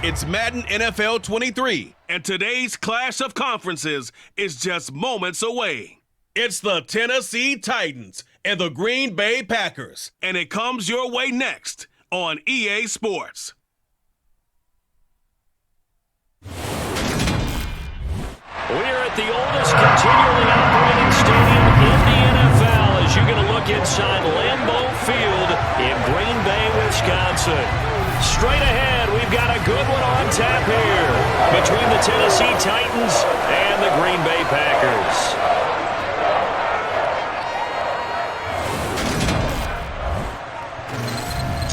It's Madden NFL 23, and today's clash of conferences is just moments away. It's the Tennessee Titans and the Green Bay Packers, and it comes your way next on EA Sports. We're at the oldest continually operating stadium in the NFL as you get a look inside Lambeau Field in Green Bay, Wisconsin. Straight ahead, we've got a good one on tap here between the Tennessee Titans and the Green Bay Packers.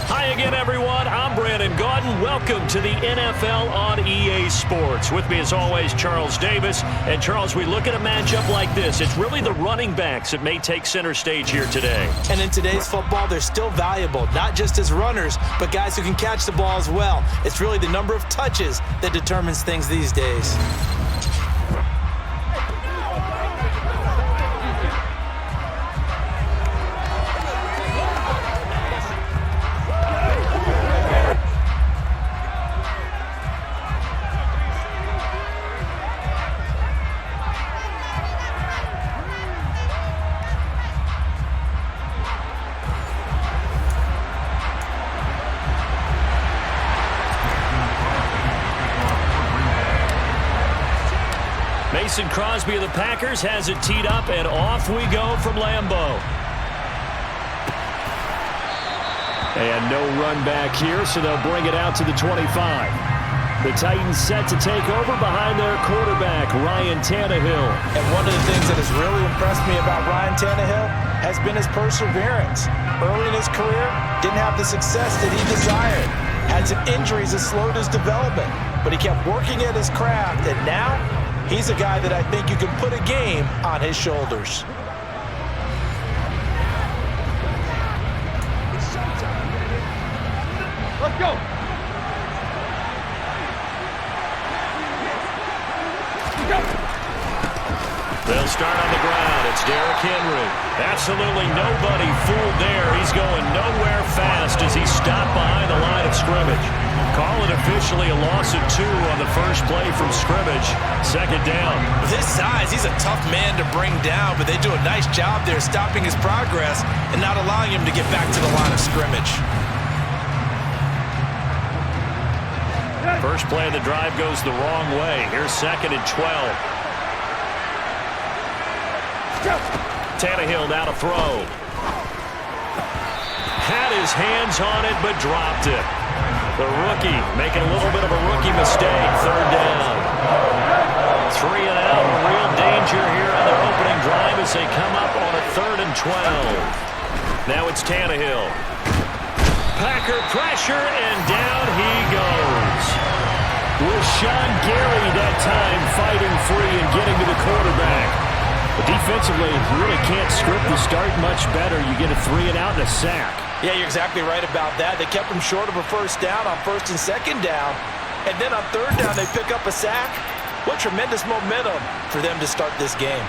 Hi again, everyone. I'm Brandon Gaudin. Welcome to the NFL on EA Sports. With me, as always, Charles Davis. And, Charles, we look at a matchup like this. It's really the running backs that may take center stage here today. And in today's football, they're still valuable, not just as runners, but guys who can catch the ball as well. It's really the number of touches that determines things these days. Mason Crosby of the Packers has it teed up, and off we go from Lambeau. And no run back here, so they'll bring it out to the 25. The Titans set to take over behind their quarterback, Ryan Tannehill. And one of the things that has really impressed me about Ryan Tannehill has been his perseverance. Early in his career, didn't have the success that he desired. Had some injuries that slowed his development, but he kept working at his craft, and now he's a guy that I think you can put a game on his shoulders. Let's go. They'll start on the ground. It's Derrick Henry. Absolutely nobody fooled there. He's going nowhere fast as he stopped behind the line of scrimmage. Call it officially a loss of 2 on the first play from scrimmage. Second down. With his size, he's a tough man to bring down, but they do a nice job there stopping his progress and not allowing him to get back to the line of scrimmage. First play of the drive goes the wrong way. Here's 2nd and 12. Tannehill now to throw. Had his hands on it, but dropped it. The rookie making a little bit of a rookie mistake. Third down. 3 and out. Real danger here on their opening drive as they come up on a 3rd and 12. Now it's Tannehill. Packer pressure, and down he goes. With Sean Gary that time fighting free and getting to the quarterback. But defensively, you really can't script the start much better. You get a 3 and out and a sack. Yeah, you're exactly right about that. They kept him short of a first down on 1st and 2nd down. And then on 3rd down, they pick up a sack. What tremendous momentum for them to start this game.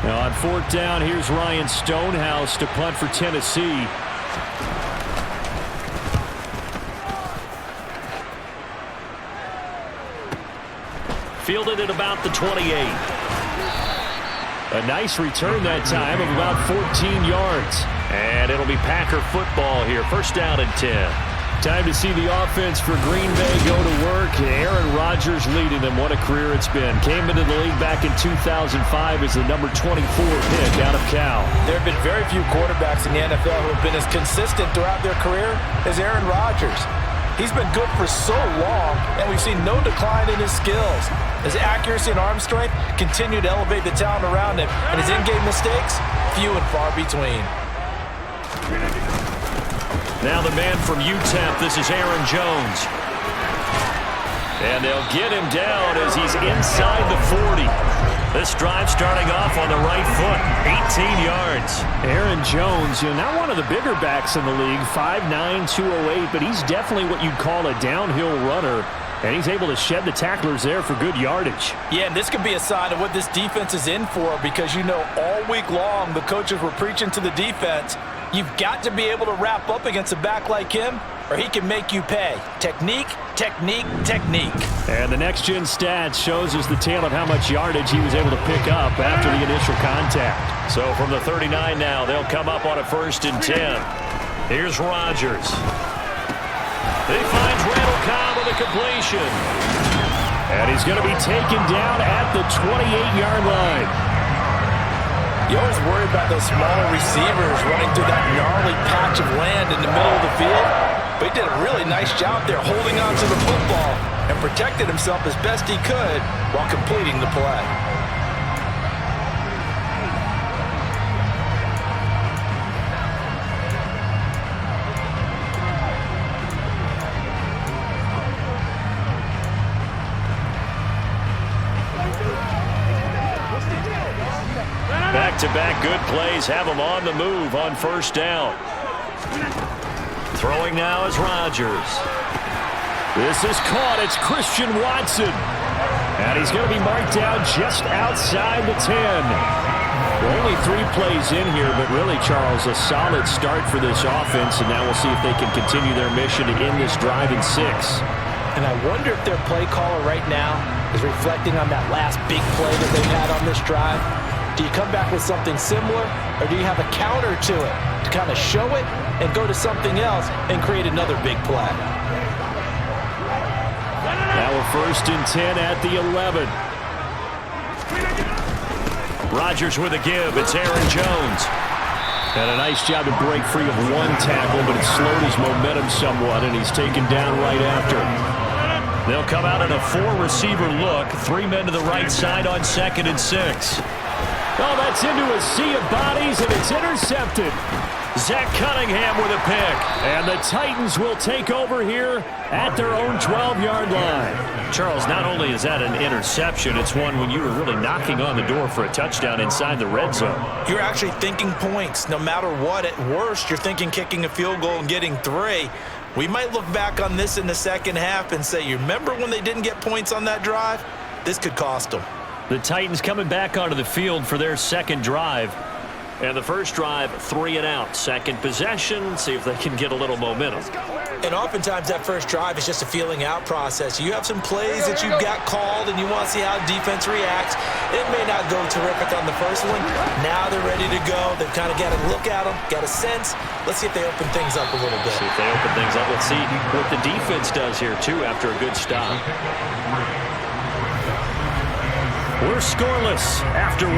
Now on 4th down, here's Ryan Stonehouse to punt for Tennessee. Fielded at about the 28. A nice return that time of about 14 yards. And it'll be Packer football here. First down and 10. Time to see the offense for Green Bay go to work. Aaron Rodgers leading them. What a career it's been. Came into the league back in 2005 as the number 24 pick out of Cal. There have been very few quarterbacks in the NFL who have been as consistent throughout their career as Aaron Rodgers. He's been good for so long, and we've seen no decline in his skills. His accuracy and arm strength continue to elevate the talent around him, and his in-game mistakes, few and far between. Now the man from UTEP, this is Aaron Jones. And they'll get him down as he's inside the 40. This drive starting off on the right foot, 18 yards. Aaron Jones, not one of the bigger backs in the league, 5'9", 208, but he's definitely what you'd call a downhill runner. And he's able to shed the tacklers there for good yardage. Yeah, and this could be a sign of what this defense is in for because all week long the coaches were preaching to the defense, You've got to be able to wrap up against a back like him, or he can make you pay. Technique, technique, technique. And the next-gen stats shows us the tale of how much yardage he was able to pick up after the initial contact. So from the 39 now, they'll come up on a 1st and 10. Here's Rodgers. He finds Randall Cobb with a completion. And he's going to be taken down at the 28-yard line. You always worry about those smaller receivers running through that gnarly patch of land in the middle of the field. But he did a really nice job there holding on to the football and protected himself as best he could while completing the play. Back-to-back good plays have him on the move on 1st down. Throwing now is Rodgers. This is caught. It's Christian Watson. And he's going to be marked down just outside the 10. Only 3 plays in here, but really, Charles, a solid start for this offense. And now we'll see if they can continue their mission to end this drive in 6. And I wonder if their play caller right now is reflecting on that last big play that they've had on this drive. Do you come back with something similar, or do you have a counter to it to kind of show it and go to something else and create another big play? Now a 1st and 10 at the 11. Rodgers with a give. It's Aaron Jones. And a nice job to break free of 1 tackle, but it slowed his momentum somewhat, and he's taken down right after. They'll come out in a 4-receiver look. 3 men to the right side on 2nd and 6. Oh, that's into a sea of bodies, and it's intercepted. Zach Cunningham with a pick. And the Titans will take over here at their own 12-yard line. Charles, not only is that an interception, it's one when you were really knocking on the door for a touchdown inside the red zone. You're actually thinking points. No matter what, at worst, you're thinking kicking a field goal and getting 3. We might look back on this in the second half and say, you remember when they didn't get points on that drive? This could cost them. The Titans coming back onto the field for their 2nd drive. And the 1st drive, 3 and out. 2nd possession, see if they can get a little momentum. And oftentimes that 1st drive is just a feeling out process. You have some plays that you've got called and you want to see how defense reacts. It may not go terrific on the 1st one. Now they're ready to go. They've kind of got to look at them, got a sense. Let's see if they open things up a little bit. See if they open things up. Let's see what the defense does here, too, after a good stop. We're scoreless after 1.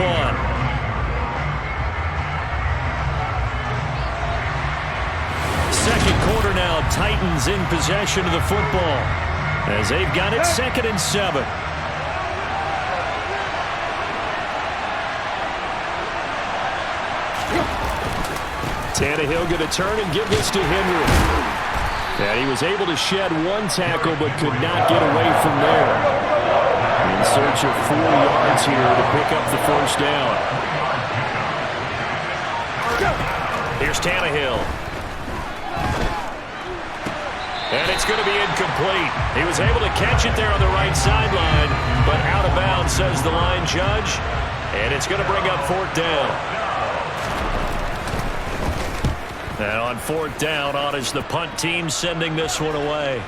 Second quarter now, Titans in possession of the football as they've got it 2nd and 7. Tannehill going to turn and give this to Henry. And he was able to shed 1 tackle but could not get away from there. In search of 4 yards here to pick up the 1st down. Here's Tannehill. And it's going to be incomplete. He was able to catch it there on the right sideline, but out of bounds, says the line judge. And it's going to bring up 4th down. And on 4th down, on is the punt team sending this one away.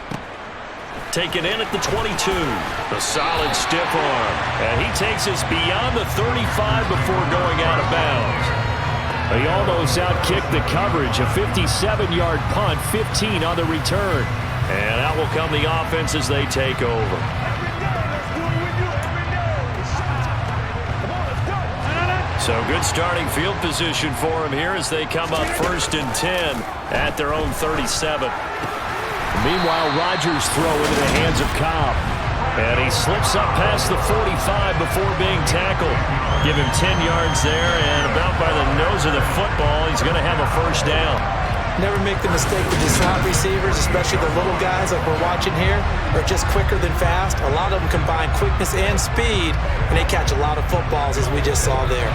Taken in at the 22. A solid stiff arm. And he takes us beyond the 35 before going out of bounds. He almost outkicked the coverage. A 57-yard punt, 15 on the return. And out will come the offense as they take over. So good starting field position for him here as they come up 1st and 10 at their own 37. Meanwhile, Rodgers throw into the hands of Cobb. And he slips up past the 45 before being tackled. Give him 10 yards there, and about by the nose of the football, he's going to have a 1st down. Never make the mistake with the slot receivers, especially the little guys like we're watching here, are just quicker than fast. A lot of them combine quickness and speed, and they catch a lot of footballs, as we just saw there.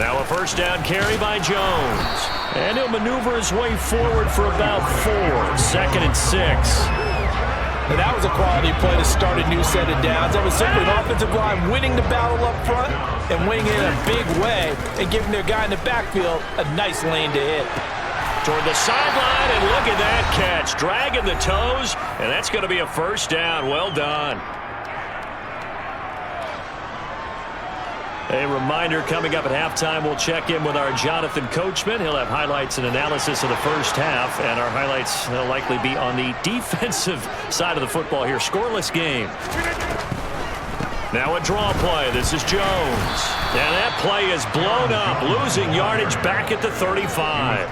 Now a 1st down carry by Jones. And he'll maneuver his way forward for about 4. 2nd and 6. And that was a quality play to start a new set of downs. That was simply an offensive line winning the battle up front and winning it in a big way and giving their guy in the backfield a nice lane to hit. Toward the sideline, and look at that catch. Dragging the toes, and that's going to be a first down. Well done. A reminder, coming up at halftime, we'll check in with our Jonathan Coachman. He'll have highlights and analysis of the first half, and our highlights will likely be on the defensive side of the football here. Scoreless game. Now a draw play. This is Jones. And that play is blown up, losing yardage back at the 35.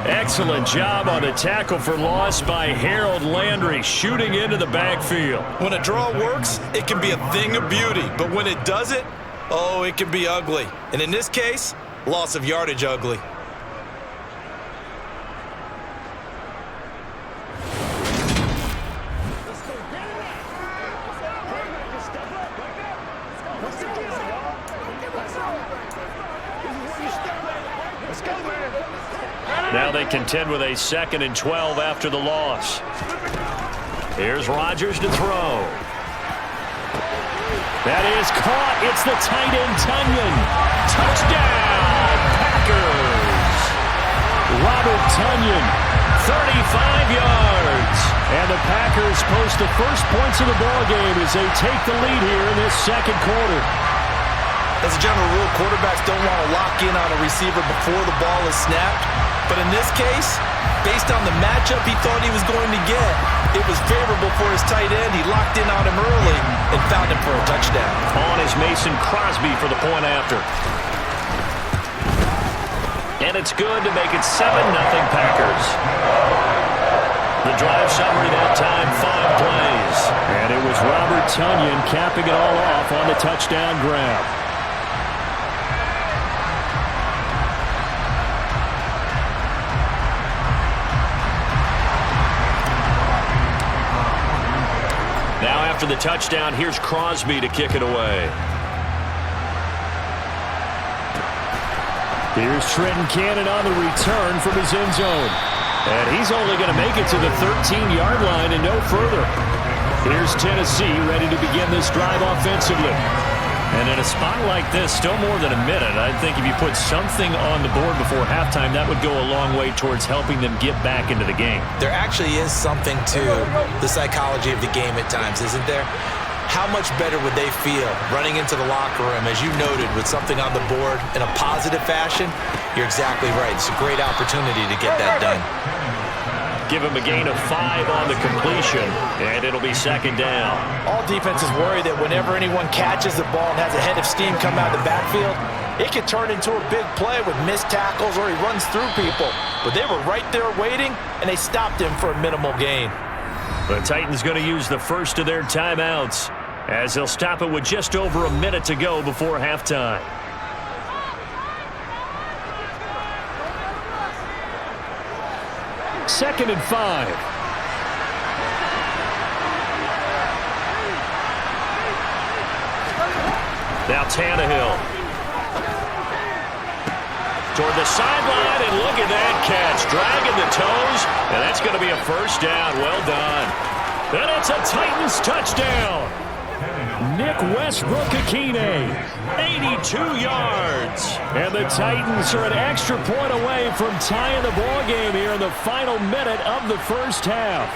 Excellent job on the tackle for loss by Harold Landry, shooting into the backfield. When a draw works, it can be a thing of beauty, but when it doesn't, oh, it can be ugly. And in this case, loss of yardage ugly. Now they contend with a 2nd and 12 after the loss. Here's Rodgers to throw. That is caught. It's the tight end, Tunyon. Touchdown, Packers. Robert Tunyon, 35 yards. And the Packers post the first points of the ballgame as they take the lead here in this second quarter. As a general rule, quarterbacks don't want to lock in on a receiver before the ball is snapped. But in this case, based on the matchup he thought he was going to get, it was favorable for his tight end. He locked in on him early and found him for a touchdown. On is Mason Crosby for the point after. And it's good to make it 7-0 Packers. The drive summary that time, 5 plays. And it was Robert Tunyon capping it all off on the touchdown grab. Now after the touchdown, here's Crosby to kick it away. Here's Trenton Cannon on the return from his end zone. And he's only going to make it to the 13-yard line and no further. Here's Tennessee ready to begin this drive offensively. And in a spot like this, still more than a minute, I think if you put something on the board before halftime, that would go a long way towards helping them get back into the game. There actually is something to the psychology of the game at times, isn't there? How much better would they feel running into the locker room, as you noted, with something on the board in a positive fashion? You're exactly right. It's a great opportunity to get that done. Give him a gain of 5 on the completion, and it'll be 2nd down. All defenses worry that whenever anyone catches the ball and has a head of steam come out of the backfield, it can turn into a big play with missed tackles or he runs through people. But they were right there waiting, and they stopped him for a minimal gain. The Titans going to use the first of their timeouts as they'll stop it with just over a minute to go before halftime. Second and 5. Now Tannehill. Toward the sideline, and look at that catch. Dragging the toes, and that's going to be a first down. Well done. And it's a Titans touchdown. Nick Westbrook-Akine, 82 yards. And the Titans are an extra point away from tying the ball game here in the final minute of the first half.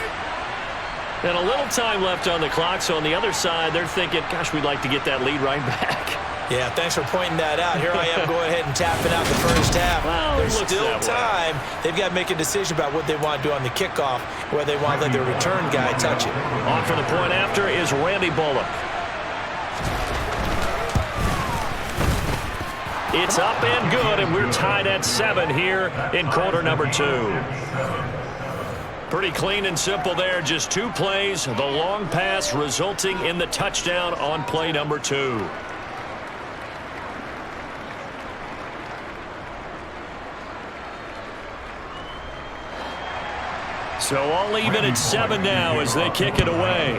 And a little time left on the clock, so on the other side, they're thinking, gosh, we'd like to get that lead right back. Yeah, thanks for pointing that out. Here I am going ahead and tapping out the first half. Well, there's still time. They've got to make a decision about what they want to do on the kickoff, whether they want to let their return guy touch it. On for the point after is Randy Bullock. It's up and good, and we're tied at 7 here in quarter number 2. Pretty clean and simple there. Just 2 plays. The long pass resulting in the touchdown on play number 2. So all even at 7 now as they kick it away.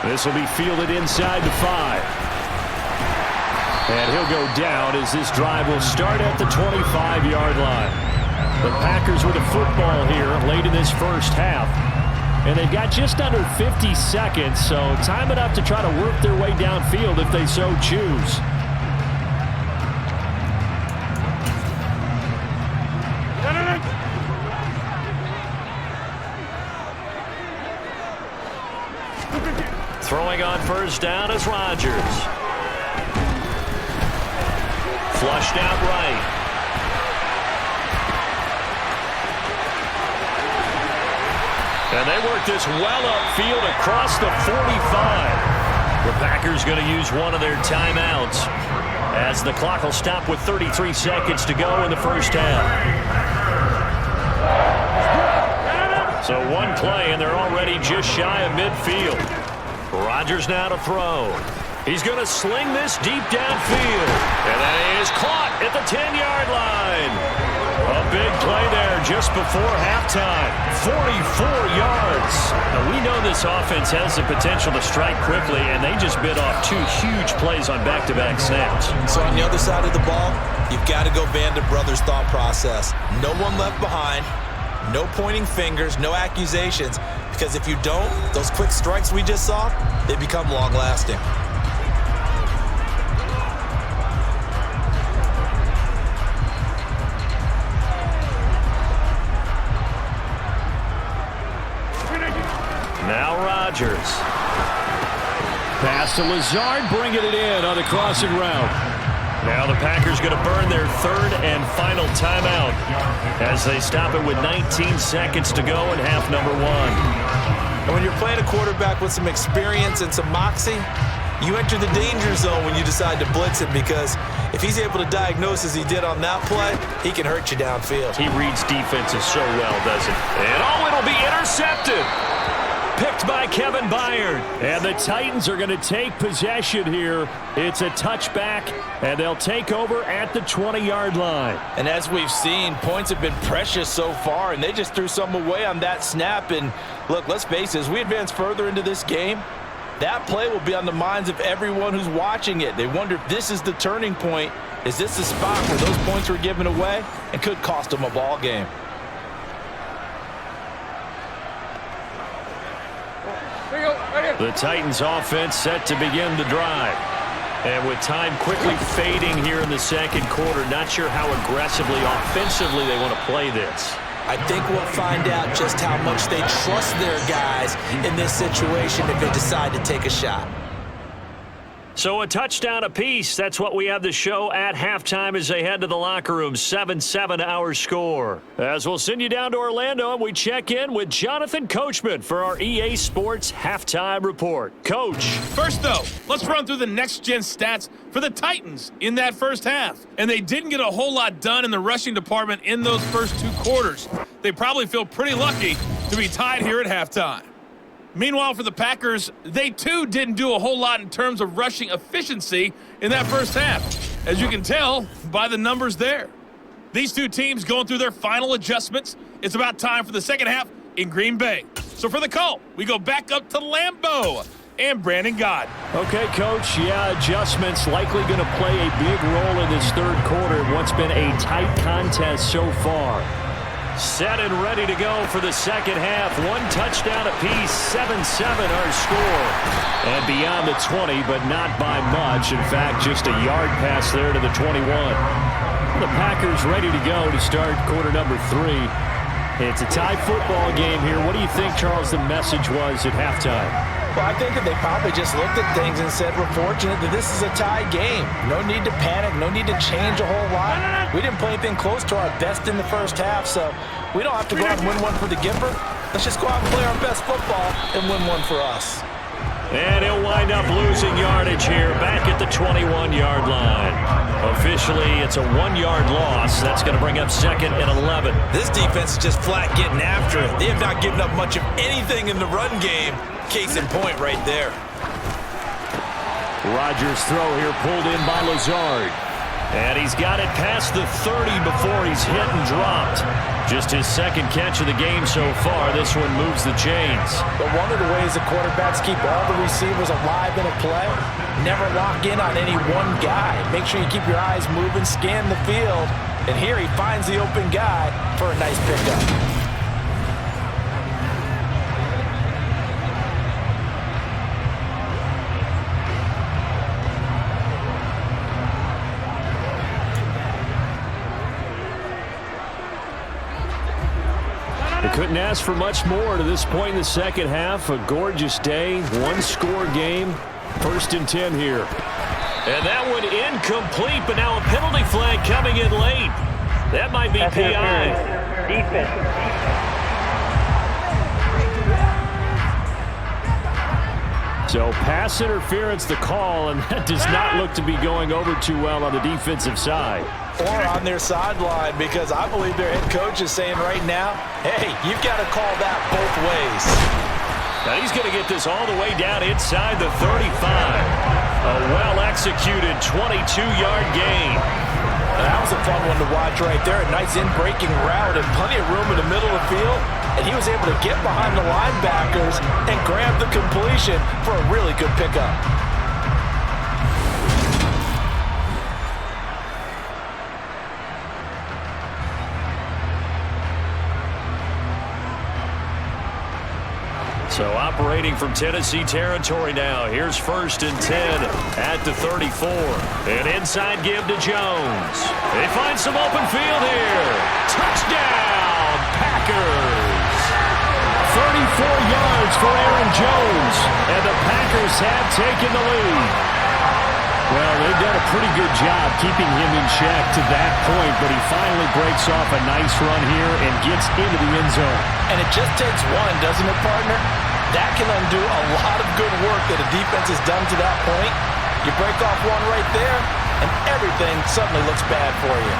This will be fielded inside the 5. And he'll go down as this drive will start at the 25-yard line. The Packers with a football here late in this first half. And they've got just under 50 seconds, so time enough to try to work their way downfield if they so choose. Throwing on first down is Rodgers. Flushed out right. And they work this well upfield across the 45. The Packers going to use one of their timeouts as the clock will stop with 33 seconds to go in the first half. So one play, and they're already just shy of midfield. Rodgers now to throw. He's going to sling this deep downfield. And that is caught at the 10-yard line. A big play there just before halftime. 44 yards. Now, we know this offense has the potential to strike quickly, and they just bit off two huge plays on back-to-back snaps. So on the other side of the ball, you've got to go Band of Brothers thought process. No one left behind. No pointing fingers, no accusations. Because if you don't, those quick strikes we just saw, they become long-lasting. Now Rodgers. Pass to Lazard, bringing it in on the crossing route. Now the Packers going to burn their third and final timeout as they stop it with 19 seconds to go in half number one. And when you're playing a quarterback with some experience and some moxie, you enter the danger zone when you decide to blitz him, because if he's able to diagnose as he did on that play, he can hurt you downfield. He reads defenses so well, doesn't he? And it'll be intercepted. Picked by Kevin Byard. And the Titans are going to take possession here. It's a touchback, and they'll take over at the 20-yard line. And as we've seen, points have been precious so far, and they just threw some away on that snap. And look, let's face it, as we advance further into this game, that play will be on the minds of everyone who's watching it. They wonder if this is the turning point. Is this the spot where those points were given away and could cost them a ball game? The Titans offense set to begin the drive. And with time quickly fading here in the second quarter, not sure how aggressively, offensively they want to play this. I think we'll find out just how much they trust their guys in this situation if they decide to take a shot. So a touchdown apiece. That's what we have to show at halftime as they head to the locker room. 7-7 our score. As we'll send you down to Orlando, and we check in with Jonathan Coachman for our EA Sports Halftime Report. Coach. First, though, let's run through the next-gen stats for the Titans in that first half. And they didn't get a whole lot done in the rushing department in those first two quarters. They probably feel pretty lucky to be tied here at halftime. Meanwhile, for the Packers, they too didn't do a whole lot in terms of rushing efficiency in that first half, as you can tell by the numbers there. These two teams going through their final adjustments. It's about time for the second half in Green Bay. So for the call, we go back up to Lambeau and Brandon Gott. Okay, Coach, adjustments likely going to play a big role in this third quarter in what's been a tight contest so far. Set and ready to go for the second half. One touchdown apiece, 7-7 our score. And beyond the 20, but not by much. In fact, just a yard pass there to the 21. The Packers ready to go to start quarter number 3. It's a tie football game here. What do you think, Charles, the message was at halftime? Well, I think that they probably just looked at things and said, we're fortunate that this is a tie game. No need to panic, no need to change a whole lot. We didn't play anything close to our best in the first half, so we don't have to go out and win one for the giver. Let's just go out and play our best football and win one for us. And he'll wind up losing yardage here back at the 21-yard line. Officially, it's a 1-yard loss. That's going to bring up second and 11. This defense is just flat getting after it. They have not given up much of anything in the run game. Case in point right there. Rodgers' throw here pulled in by Lazard. And he's got it past the 30 before he's hit and dropped. Just his second catch of the game so far. This one moves the chains. But one of the ways the quarterbacks keep all the receivers alive in a play, never lock in on any one guy. Make sure you keep your eyes moving, scan the field, And here he finds the open guy for a nice pickup. They couldn't ask for much more to this point in the second half. A gorgeous day, one-score game. 1st and 10 here. And that one incomplete, but now a penalty flag coming in late. That might be PI. Defense. So pass interference the call, and that does not look to be going over too well on the defensive side. Or on their sideline, because I believe their head coach is saying right now, hey, you've got to call that both ways. Now he's going to get this all the way down inside the 35. A well-executed 22-yard gain. That was a fun one to watch right there. A nice in-breaking route and plenty of room in the middle of the field. And he was able to get behind the linebackers and grab the completion for a really good pickup. So operating from Tennessee territory now. Here's 1st and 10 at the 34. An inside give to Jones. They find some open field here. Touchdown, Packers. 34 yards for Aaron Jones. And the Packers have taken the lead. Well, they've done a pretty good job keeping him in check to that point, but he finally breaks off a nice run here and gets into the end zone. And it just takes one, doesn't it, partner? That can undo a lot of good work that a defense has done to that point. You break off one right there, and everything suddenly looks bad for you.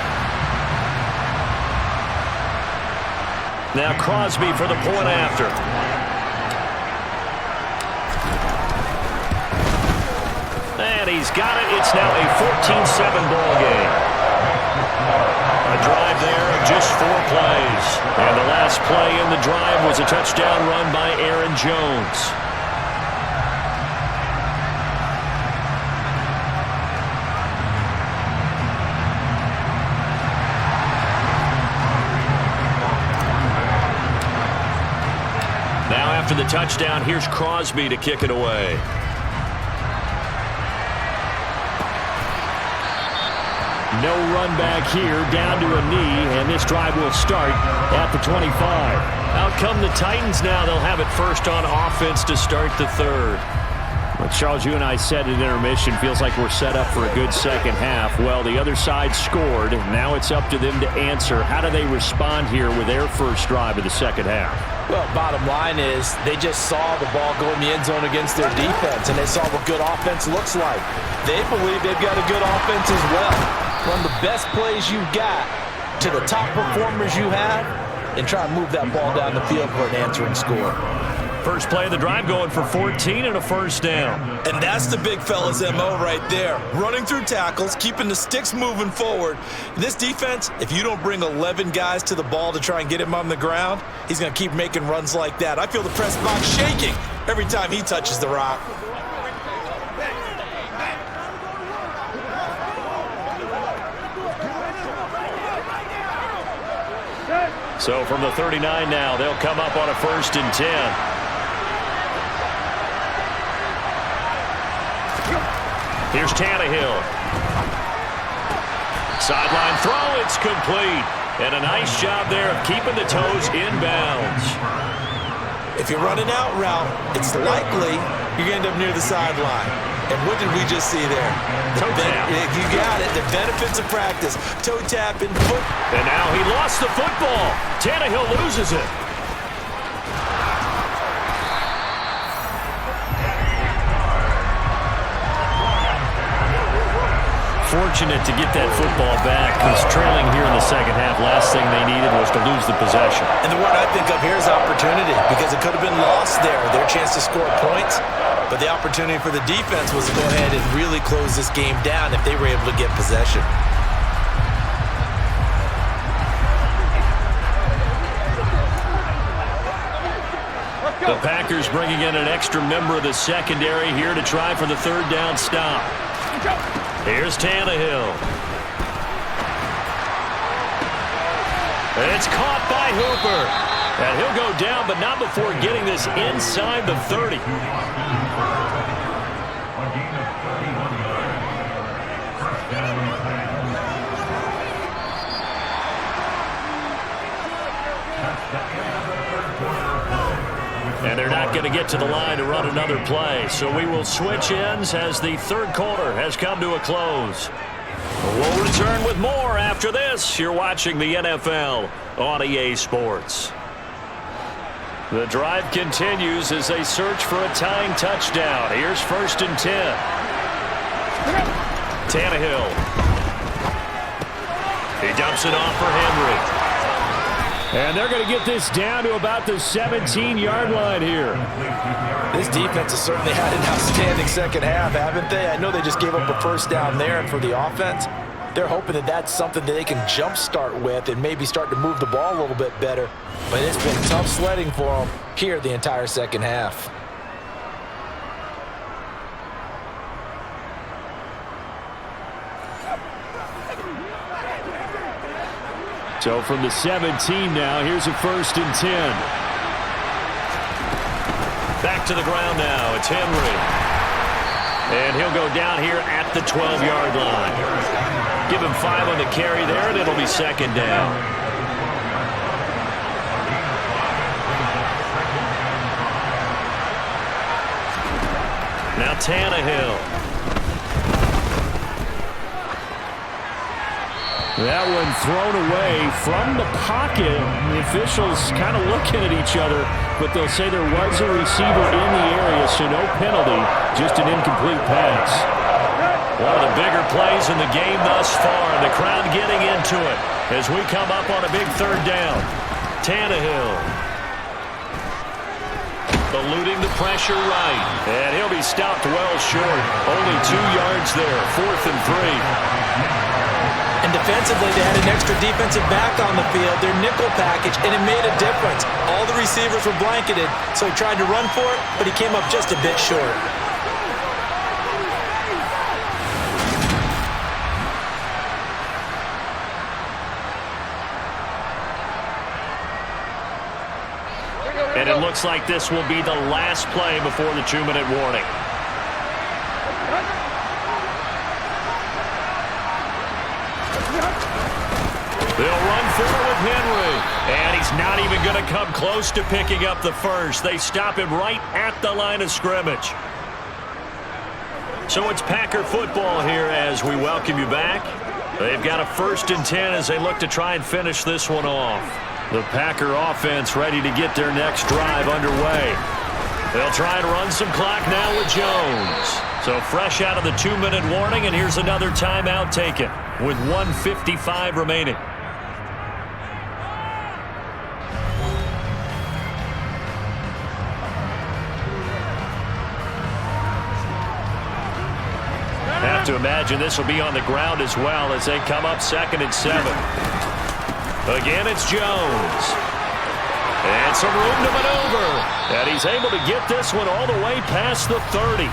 Now Crosby for the point after. And he's got it. It's now a 14-7 ball game. A drive there of just 4 plays. And the last play in the drive was a touchdown run by Aaron Jones. Now after the touchdown, here's Crosby to kick it away. No run back here, down to a knee, and this drive will start at the 25. Out come the Titans now. They'll have it first on offense to start the 3rd. Well, Charles, you and I said at intermission, feels like we're set up for a good second half. Well, the other side scored. Now it's up to them to answer. How do they respond here with their first drive of the second half? Well, bottom line is they just saw the ball go in the end zone against their defense, and they saw what good offense looks like. They believe they've got a good offense as well. Run the best plays you've got to the top performers you have and try and move that ball down the field for an answering score. First play of the drive going for 14 and a first down. And that's the big fella's MO right there. Running through tackles, keeping the sticks moving forward. This defense, if you don't bring 11 guys to the ball to try and get him on the ground, he's going to keep making runs like that. I feel the press box shaking every time he touches the rock. So from the 39 now, they'll come up on a 1st and 10. Here's Tannehill. Sideline throw, it's complete. And a nice job there of keeping the toes inbounds. If you're running out route, it's likely you're going to end up near the sideline. And what did we just see there? Toe tap. You got it. The benefits of practice. Toe tapping, foot. And now he lost the football. Tannehill loses it. Fortunate to get that football back. He's trailing here in the second half. Last thing they needed was to lose the possession. And the word I think of here is opportunity, because it could have been lost there. Their chance to score points. But the opportunity for the defense was to go ahead and really close this game down if they were able to get possession. The Packers bringing in an extra member of the secondary here to try for the 3rd down stop. Here's Tannehill. And it's caught by Hooper. And he'll go down, but not before getting this inside the 30. And they're not going to get to the line to run another play. So we will switch ends as the third quarter has come to a close. We'll return with more after this. You're watching the NFL on EA Sports. The drive continues as they search for a tying touchdown. Here's 1st and 10. Tannehill. He dumps it off for Henry. And they're going to get this down to about the 17-yard line here. This defense has certainly had an outstanding second half, haven't they? I know they just gave up a first down there, and for the offense, they're hoping that that's something that they can jumpstart with and maybe start to move the ball a little bit better. But it's been tough sledding for them here the entire second half. So from the 17 now, here's a 1st and 10. Back to the ground now. It's Henry. And he'll go down here at the 12-yard line. Give him 5 on the carry there, and it'll be 2nd down. Now Tannehill. That one thrown away from the pocket. The officials kind of looking at each other, but they'll say there was a receiver in the area, so no penalty, just an incomplete pass. One of the bigger plays in the game thus far, and the crowd getting into it as we come up on a big 3rd down. Tannehill. Eluding the pressure right. And he'll be stopped well short. Only 2 yards there. 4th and 3. And defensively, they had an extra defensive back on the field, their nickel package, and it made a difference. All the receivers were blanketed, so he tried to run for it, but he came up just a bit short. And it looks like this will be the last play before the 2-minute warning. They'll run for it with Henry. And he's not even going to come close to picking up the first. They stop him right at the line of scrimmage. So it's Packer football here as we welcome you back. They've got a 1st and 10 as they look to try and finish this one off. The Packer offense ready to get their next drive underway. They'll try and run some clock now with Jones. So fresh out of the 2-minute warning, and here's another timeout taken with 1:55 remaining. Have to imagine this will be on the ground as well as they come up 2nd and 7. Again, it's Jones. And some room to maneuver. And he's able to get this one all the way past the 30.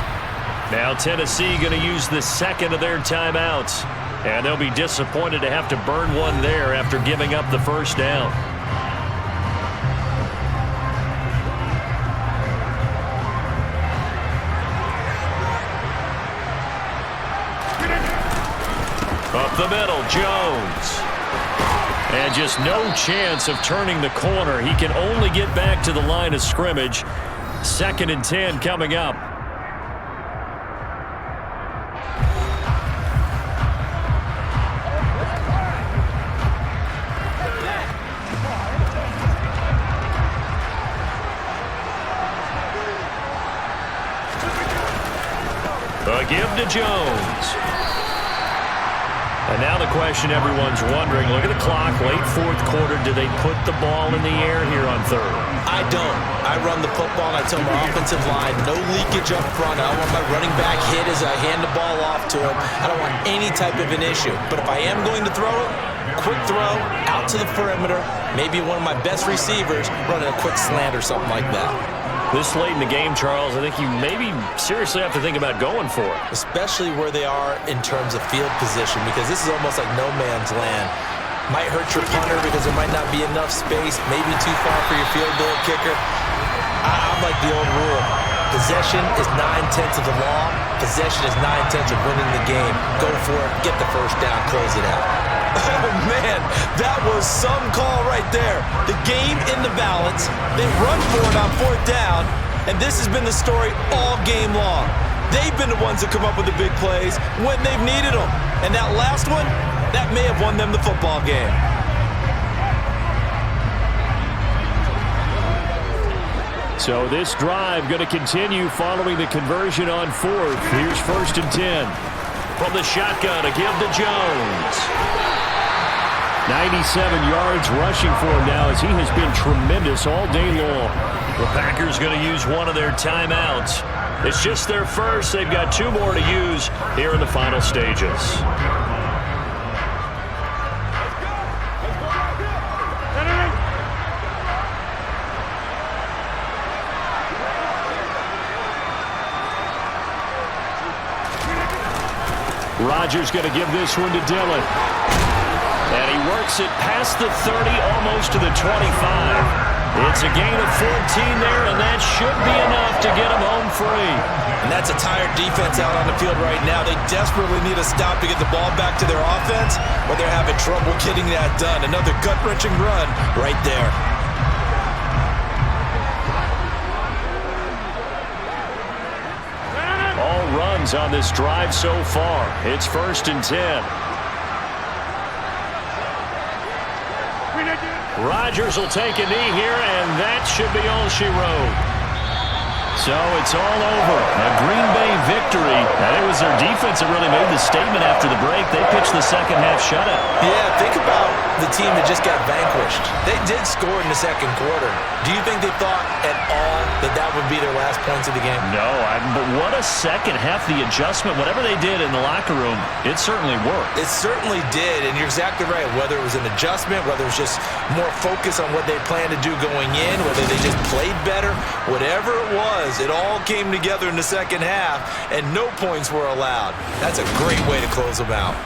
Now Tennessee going to use the 2nd of their timeouts. And they'll be disappointed to have to burn one there after giving up the 1st down. Up the middle, Jones. And just no chance of turning the corner. He can only get back to the line of scrimmage. 2nd and 10 coming up. A give to Jones. And now the question everyone's wondering, look at the clock, late 4th quarter, do they put the ball in the air here on 3rd? I don't. I run the football, and I tell my offensive line, no leakage up front. I don't want my running back hit as I hand the ball off to him. I don't want any type of an issue. But if I am going to throw it, quick throw, out to the perimeter, maybe one of my best receivers running a quick slant or something like that. This late in the game, Charles, I think you maybe seriously have to think about going for it. Especially where they are in terms of field position, because this is almost like no man's land. Might hurt your punter because there might not be enough space, maybe too far for your field goal kicker. I'm like the old rule. Possession is 9/10 of the law. Possession is 9/10 of winning the game. Go for it. Get the first down. Close it out. Oh, man. That was some call right there. The game in the balance. They run for it on 4th down. And this has been the story all game long. They've been the ones that come up with the big plays when they've needed them. And that last one, that may have won them the football game. So this drive going to continue following the conversion on 4th. Here's 1st and 10. From the shotgun to give to Jones. 97 yards rushing for him now as he has been tremendous all day long. The Packers going to use one of their timeouts. It's just their first. They've got 2 more to use here in the final stages. Rodgers going to give this one to Dillon. And he works it past the 30, almost to the 25. It's a gain of 14 there, and that should be enough to get him home free. And that's a tired defense out on the field right now. They desperately need a stop to get the ball back to their offense, but they're having trouble getting that done. Another gut-wrenching run right there. All runs on this drive so far. It's 1st and 10. Rodgers will take a knee here, and that should be all she wrote. So it's all over. A Green Bay victory. And it was their defense that really made the statement after the break. They pitched the second half shutout. Yeah, think about the team that just got vanquished. They did score in the second quarter. Do you think they thought at all that that would be their last points of the game? No, but what a second half. The adjustment, whatever they did in the locker room, it certainly worked. It certainly did, and you're exactly right. Whether it was an adjustment, whether it was just more focus on what they planned to do going in, whether they just played better, whatever it was, it all came together in the second half, and no points were allowed. That's a great way to close them out.